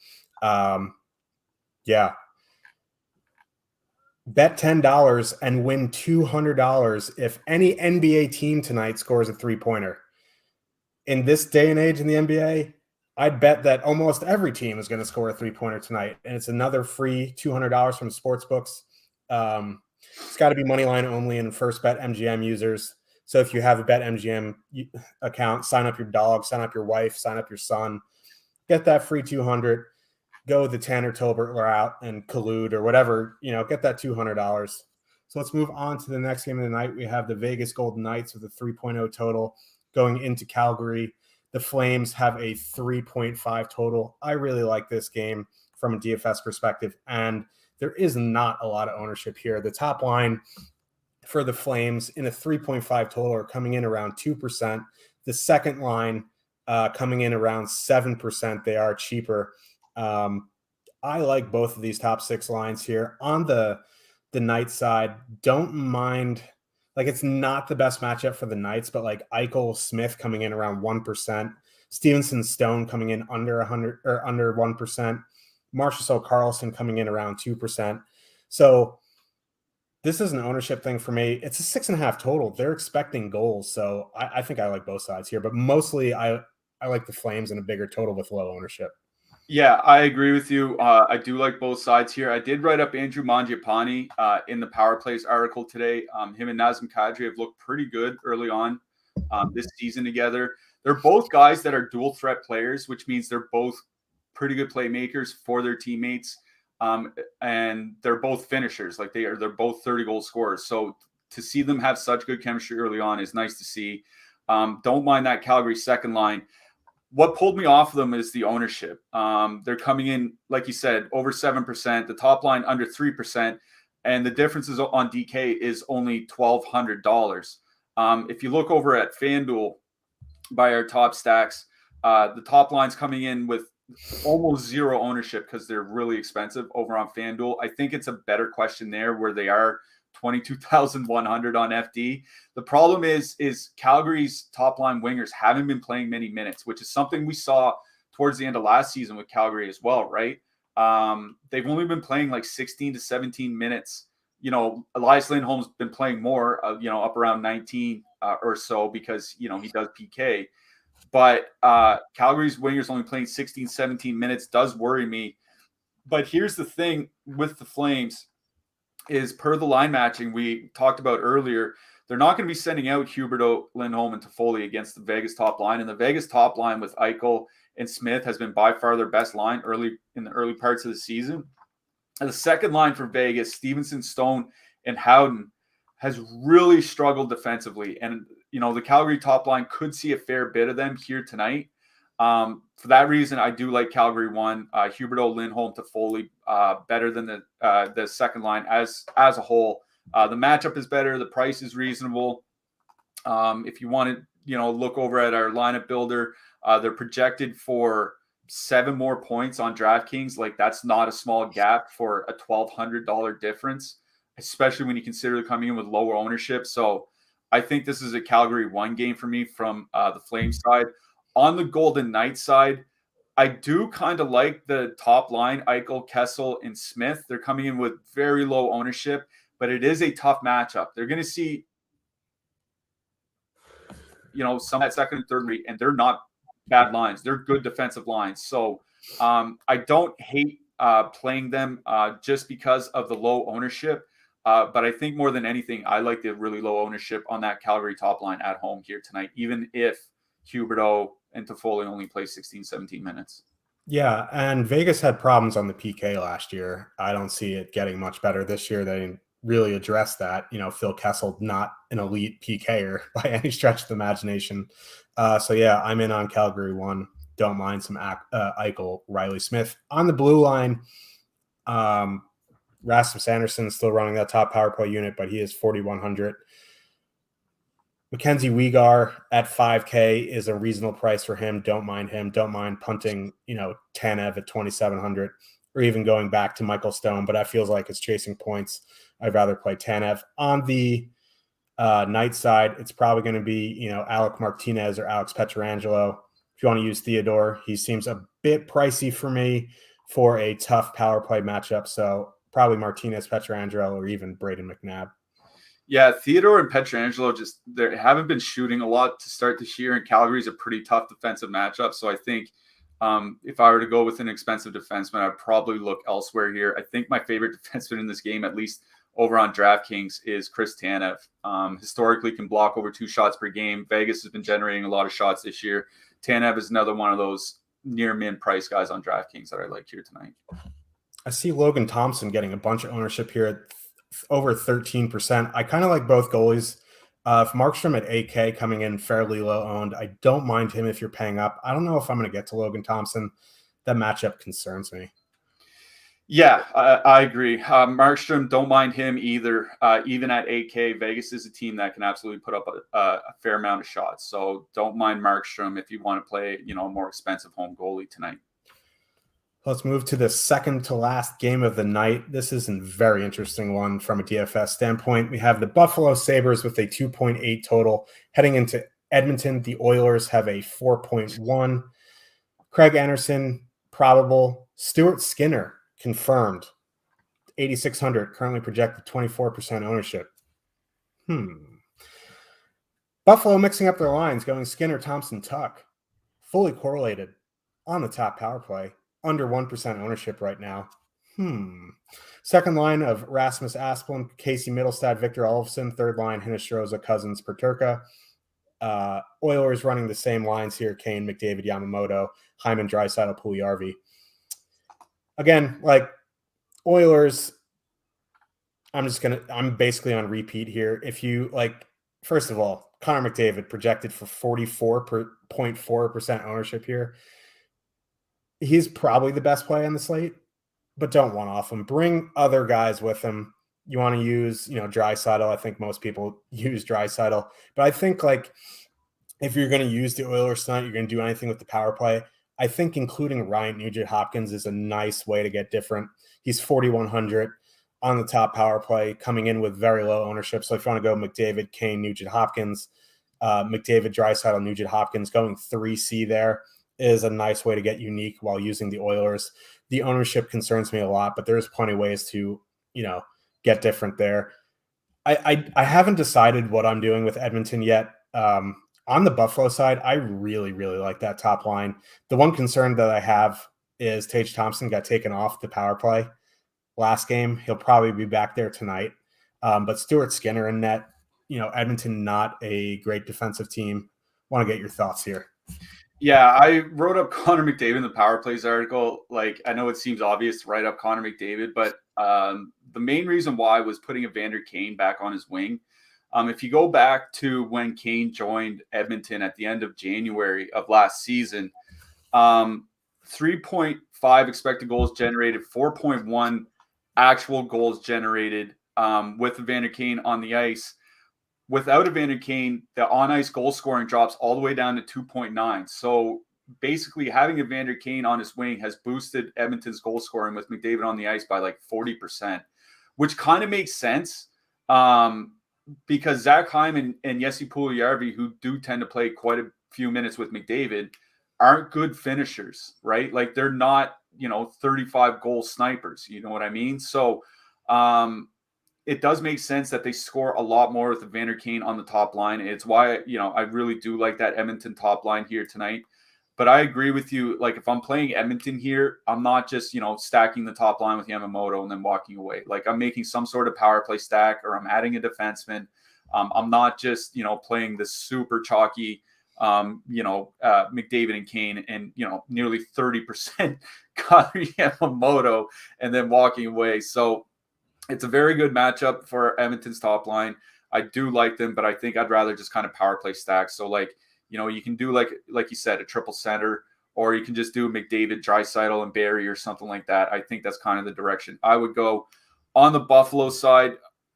Bet $10 and win $200 if any NBA team tonight scores a three-pointer. In this day and age in the NBA, I'd bet that almost every team is going to score a three-pointer tonight, and it's another free $200 from sportsbooks. It's got to be money line only and first bet MGM users. So if you have a BetMGM account, sign up your dog, sign up your wife, sign up your son, get that free 200. Go the Tanner Tolbert route and collude or whatever, get that $200. So let's move on to the next game of the night. We have the Vegas Golden Knights with a 3.0 total going into Calgary. The Flames have a 3.5 total. I really like this game from a DFS perspective, and there is not a lot of ownership here. The top line for the Flames in a 3.5 total are coming in around 2%. The second line coming in around 7%. They are cheaper. I like both of these top 6 lines here. On the Knights side, don't mind, it's not the best matchup for the Knights, but Eichel Smith coming in around 1%, Stevenson Stone coming in under 100 or under 1%, Marchessault Carlson coming in around 2%. So this is an ownership thing for me. It's a 6.5 total. They're expecting goals. So I think I like both sides here, but mostly I like the Flames in a bigger total with low ownership. Yeah, I agree with you. I do like both sides here. I did write up Andrew Mangiapane in the Power Plays article today. Him and Nazem Kadri have looked pretty good early on this season together. They're both guys that are dual threat players, which means they're both pretty good playmakers for their teammates. And they're both finishers. They're both 30-goal scorers. So to see them have such good chemistry early on is nice to see. Don't mind that Calgary second line. What pulled me off of them is the ownership. They're coming in, like you said, over 7%, the top line under 3%, and the differences on DK is only $1,200. If you look over at FanDuel by our top stacks, the top line's coming in with almost zero ownership because they're really expensive over on FanDuel. I think it's a better question there where they are 22,100 on FD. The problem is Calgary's top line wingers haven't been playing many minutes, which is something we saw towards the end of last season with Calgary as well, right? They've only been playing 16 to 17 minutes. Elias Lindholm's been playing more, up around 19 or so because, he does PK. But Calgary's wingers only playing 16, 17 minutes does worry me. But here's the thing with the Flames is per the line matching we talked about earlier, they're not going to be sending out Huberdeau, Lindholm, and Toffoli against the Vegas top line. And the Vegas top line with Eichel and Smith has been by far their best line in the early parts of the season. And the second line for Vegas, Stevenson, Stone, and Howden, has really struggled defensively. And, the Calgary top line could see a fair bit of them here tonight. For that reason, I do like Calgary 1, Huberdeau, Lindholm, Toffoli, better than the second line as a whole. The matchup is better. The price is reasonable. If you want to, look over at our lineup builder, they're projected for 7 more points on DraftKings. That's not a small gap for a $1,200 difference, especially when you consider they're coming in with lower ownership. So I think this is a Calgary 1 game for me from the Flames side. On the Golden Knights side, I do kind of like the top line, Eichel, Kessel, and Smith. They're coming in with very low ownership, but it is a tough matchup. They're going to see, some at second and third rate, and they're not bad lines. They're good defensive lines. So I don't hate playing them just because of the low ownership. But I think more than anything, I like the really low ownership on that Calgary top line at home here tonight, even if Huberdeau and Toffoli only play 16, 17 minutes. Yeah, and Vegas had problems on the PK last year. I don't see it getting much better this year. They didn't really address that. Phil Kessel, not an elite PKer by any stretch of the imagination. So yeah, I'm in on Calgary 1. Don't mind some Eichel, Riley Smith. On the blue line, Rasmus Anderson still running that top power play unit, but he is 4,100. Mackenzie Weegar at 5K is a reasonable price for him. Don't mind him. Don't mind punting, Tanev at 2,700 or even going back to Michael Stone, but that feels like it's chasing points. I'd rather play Tanev. On the Knights side, it's probably going to be, Alec Martinez or Alex Pietrangelo. If you want to use Theodore, he seems a bit pricey for me for a tough power play matchup. So probably Martinez, Pietrangelo, or even Braden McNabb. Yeah, Theodore and Pietrangelo they haven't been shooting a lot to start this year, and Calgary's a pretty tough defensive matchup. So I think if I were to go with an expensive defenseman, I'd probably look elsewhere here. I think my favorite defenseman in this game, at least over on DraftKings is Chris Tanev. Historically can block over 2 shots per game. Vegas has been generating a lot of shots this year. Tanev is another one of those near min price guys on DraftKings that I like here tonight. I see Logan Thompson getting a bunch of ownership here at over 13%. I kind of like both goalies. If Markstrom at 8K coming in fairly low owned, I don't mind him if you're paying up. I don't know if I'm going to get to Logan Thompson. That matchup concerns me. Yeah, I agree. Markstrom, don't mind him either. Even at 8K, Vegas is a team that can absolutely put up a fair amount of shots. So don't mind Markstrom if you want to play, a more expensive home goalie tonight. Let's move to the second to last game of the night. This is a very interesting one from a DFS standpoint. We have the Buffalo Sabres with a 2.8 total heading into Edmonton. The Oilers have a 4.1. Craig Anderson, probable. Stuart Skinner, confirmed. 8,600, currently projected 24% ownership. Buffalo mixing up their lines, going Skinner, Thompson, Tuck. Fully correlated on the top power play. Under 1% ownership right now. Second line of Rasmus Asplund, Casey Middlestad, Victor Olofsson. Third line, Hinostroza, Cousins, Peterka. Oilers running the same lines here. Kane, McDavid, Yamamoto, Hyman, Draisaitl, Puljujarvi. Again, Oilers, I'm basically on repeat here. If you first of all, Connor McDavid projected for 44.4% ownership here. He's probably the best play on the slate, but don't one off him. Bring other guys with him. You want to use, Draisaitl. I think most people use Draisaitl, but I think if you're going to use the Oilers tonight, you're going to do anything with the power play. I think including Ryan Nugent-Hopkins is a nice way to get different. He's 4,100 on the top power play, coming in with very low ownership. So if you want to go McDavid, Kane, Nugent-Hopkins, McDavid, Draisaitl, Nugent-Hopkins, going 3C there is a nice way to get unique while using the Oilers. The ownership concerns me a lot, but there's plenty of ways to, get different there. I haven't decided what I'm doing with Edmonton yet. On the Buffalo side, I really, really like that top line. The one concern that I have is Tage Thompson got taken off the power play last game. He'll probably be back there tonight. But Stuart Skinner in net, Edmonton, not a great defensive team. Want to get your thoughts here. Yeah, I wrote up Connor McDavid in the Power Plays article. I know it seems obvious to write up Connor McDavid, but the main reason why was putting Evander Kane back on his wing. If you go back to when Kane joined Edmonton at the end of January of last season, 3.5 expected goals generated, 4.1 actual goals generated with Evander Kane on the ice. Without Evander Kane, the on-ice goal scoring drops all the way down to 2.9. So basically having Evander Kane on his wing has boosted Edmonton's goal scoring with McDavid on the ice by 40%, which kind of makes sense because Zach Hyman and Jesse Puljujarvi, who do tend to play quite a few minutes with McDavid, aren't good finishers, right? They're not, 35 goal snipers. You know what I mean? So it does make sense that they score a lot more with Evander Kane on the top line. It's why, I really do like that Edmonton top line here tonight. But I agree with you. If I'm playing Edmonton here, I'm not just, stacking the top line with Yamamoto and then walking away. I'm making some sort of power play stack, or I'm adding a defenseman. I'm not just, playing the super chalky, McDavid and Kane and, nearly 30% Connor Yamamoto and then walking away. So it's a very good matchup for Edmonton's top line. I do like them, but I think I'd rather just kind of power play stack. So you can do like you said, a triple center, or you can just do McDavid, Draisaitl, and Barrie or something like that. I think that's kind of the direction I would go. On the Buffalo side,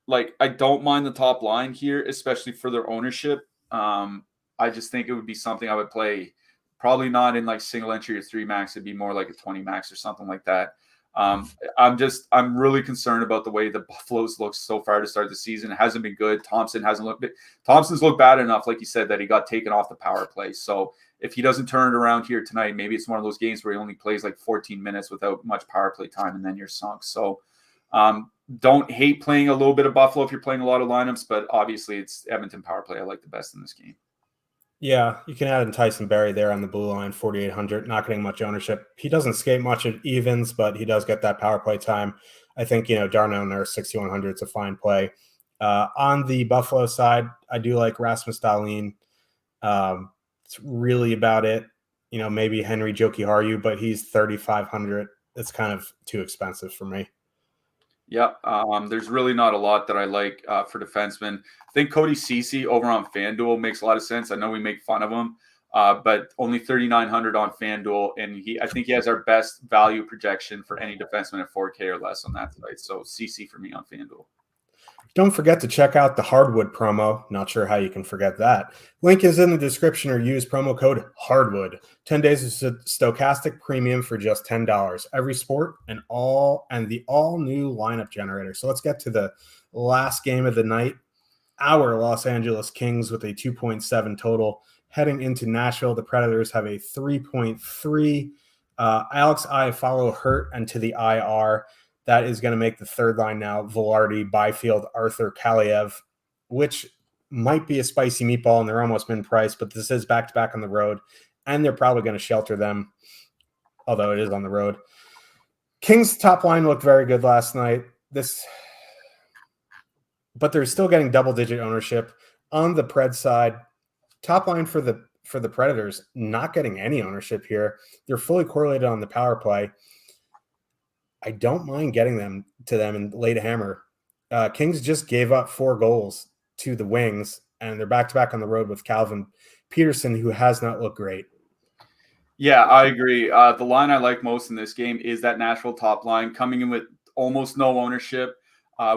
I don't mind the top line here, especially for their ownership. I just think it would be something I would play, probably not in single entry or 3 max. It'd be more like a 20 max or something like that. I'm really concerned about the way the Buffaloes look so far to start the season. It hasn't been good. Thompson's looked bad enough, like you said, that he got taken off the power play. So if he doesn't turn it around here tonight, maybe it's one of those games where he only plays 14 minutes without much power play time, and then you're sunk. So don't hate playing a little bit of Buffalo if you're playing a lot of lineups, but obviously it's Edmonton power play I like the best in this game. Yeah, you can add in Tyson Barrie there on the blue line, 4,800, not getting much ownership. He doesn't skate much at evens, but he does get that power play time. I think, Darno Nurse 6,100 is a fine play. On the Buffalo side, I do like Rasmus Dahlin. It's really about it. Maybe Henry Jokiharju, but he's 3,500. It's kind of too expensive for me. Yeah, there's really not a lot that I like for defensemen. I think Cody Ceci over on FanDuel makes a lot of sense. I know we make fun of him, but only 3,900 on FanDuel, and I think he has our best value projection for any defenseman at 4K or less on that site. So Ceci for me on FanDuel. Don't forget to check out the Hardwood promo. Not sure how you can forget that. Link is in the description, or use promo code HARDWOOD. 10 days of Stokastic Premium for just $10. Every sport and the all-new lineup generator. So let's get to the last game of the night. Our Los Angeles Kings with a 2.7 total. Heading into Nashville, the Predators have a 3.3. Alex Iafallo hurt and to the IR. That is going to make the third line now Velarde, Byfield, Arthur, Kaliev, which might be a spicy meatball, and they're almost been priced, but this is back-to-back on the road, and they're probably going to shelter them, although it is on the road. Kings' top line looked very good last night. But they're still getting double-digit ownership. On the Pred side, top line for the Predators, not getting any ownership here. They're fully correlated on the power play. I don't mind getting them and lay to hammer. Kings just gave up 4 goals to the Wings, and they're back-to-back on the road with Calvin Peterson, who has not looked great. Yeah, I agree. The line I like most in this game is that Nashville top line coming in with almost no ownership.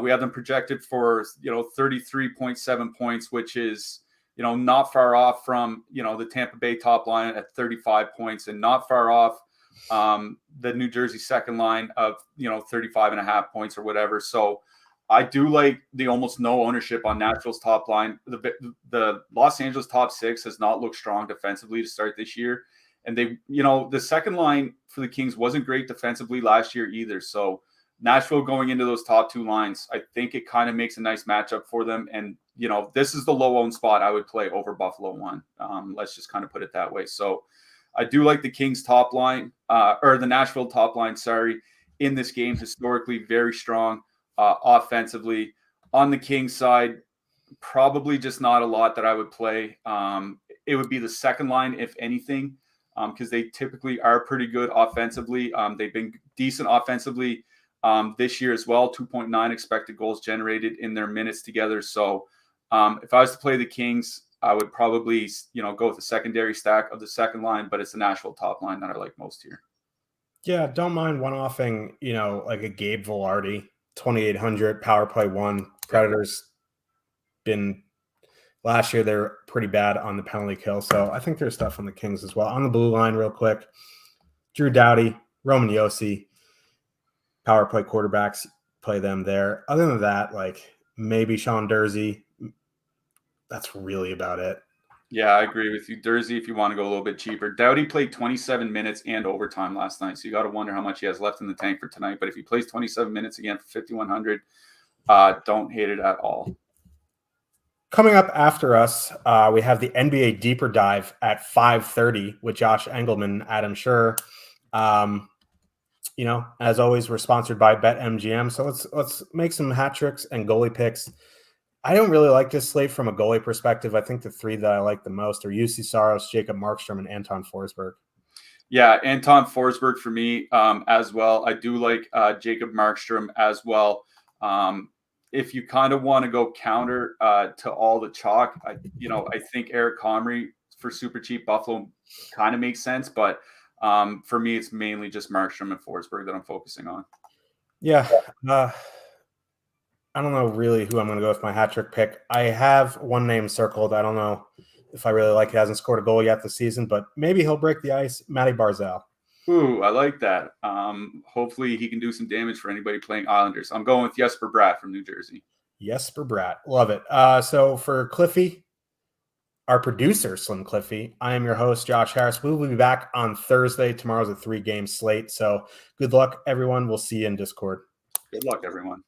We have them projected for 33.7 points, which is not far off from the Tampa Bay top line at 35 points, and not far off the New Jersey second line of 35.5 points or whatever. So I do like the almost no ownership on Nashville's top line. The Los Angeles top 6 has not looked strong defensively to start this year, and the second line for the Kings wasn't great defensively last year either. So Nashville going into those top 2 lines, I think it kind of makes a nice matchup for them. And this is the low owned spot I would play over Buffalo 1. Let's just kind of put it that way. So I do like the Kings top line, or the Nashville top line, in this game. Historically very strong offensively. On the Kings side, probably just not a lot that I would play. It would be the second line, if anything, because they typically are pretty good offensively. They've been decent offensively this year as well. 2.9 expected goals generated in their minutes together. So if I was to play the Kings, I would probably, go with the secondary stack of the second line, but it's the Nashville top line that I like most here. Yeah, don't mind one-offing, like a Gabe Velarde, 2,800, power play 1. Predators last year, they're pretty bad on the penalty kill, so I think there's stuff on the Kings as well. On the blue line, real quick, Drew Doughty, Roman Josi, power play quarterbacks, play them there. Other than that, maybe Sean Durzi. That's really about it. Yeah, I agree with you. Durzi, if you want to go a little bit cheaper. Doughty played 27 minutes and overtime last night, so you got to wonder how much he has left in the tank for tonight. But if he plays 27 minutes again for 5,100, don't hate it at all. Coming up after us, we have the NBA Deeper Dive at 5:30 with Josh Engelman, Adam Schur. As always, we're sponsored by BetMGM, so let's make some hat tricks and goalie picks. I don't really like this slate from a goalie perspective. I think the 3 that I like the most are UC Saros, Jacob Markstrom, and Anton Forsberg. Yeah, Anton Forsberg for me as well. I do like Jacob Markstrom as well. If you kind of want to go counter to all the chalk, I think Eric Comrie for super cheap Buffalo kind of makes sense. But for me, it's mainly just Markstrom and Forsberg that I'm focusing on. Yeah. I don't know really who I'm going to go with my hat trick pick. I have one name circled. I don't know if I really like it. He hasn't scored a goal yet this season, but maybe he'll break the ice. Matty Barzal. Ooh, I like that. Hopefully he can do some damage for anybody playing Islanders. I'm going with Jesper Bratt from New Jersey. Jesper Bratt. Love it. So for Cliffy, our producer, Slim Cliffy, I am your host, Josh Harris. We will be back on Thursday. Tomorrow's a 3-game slate. So good luck, everyone. We'll see you in Discord. Good luck, everyone.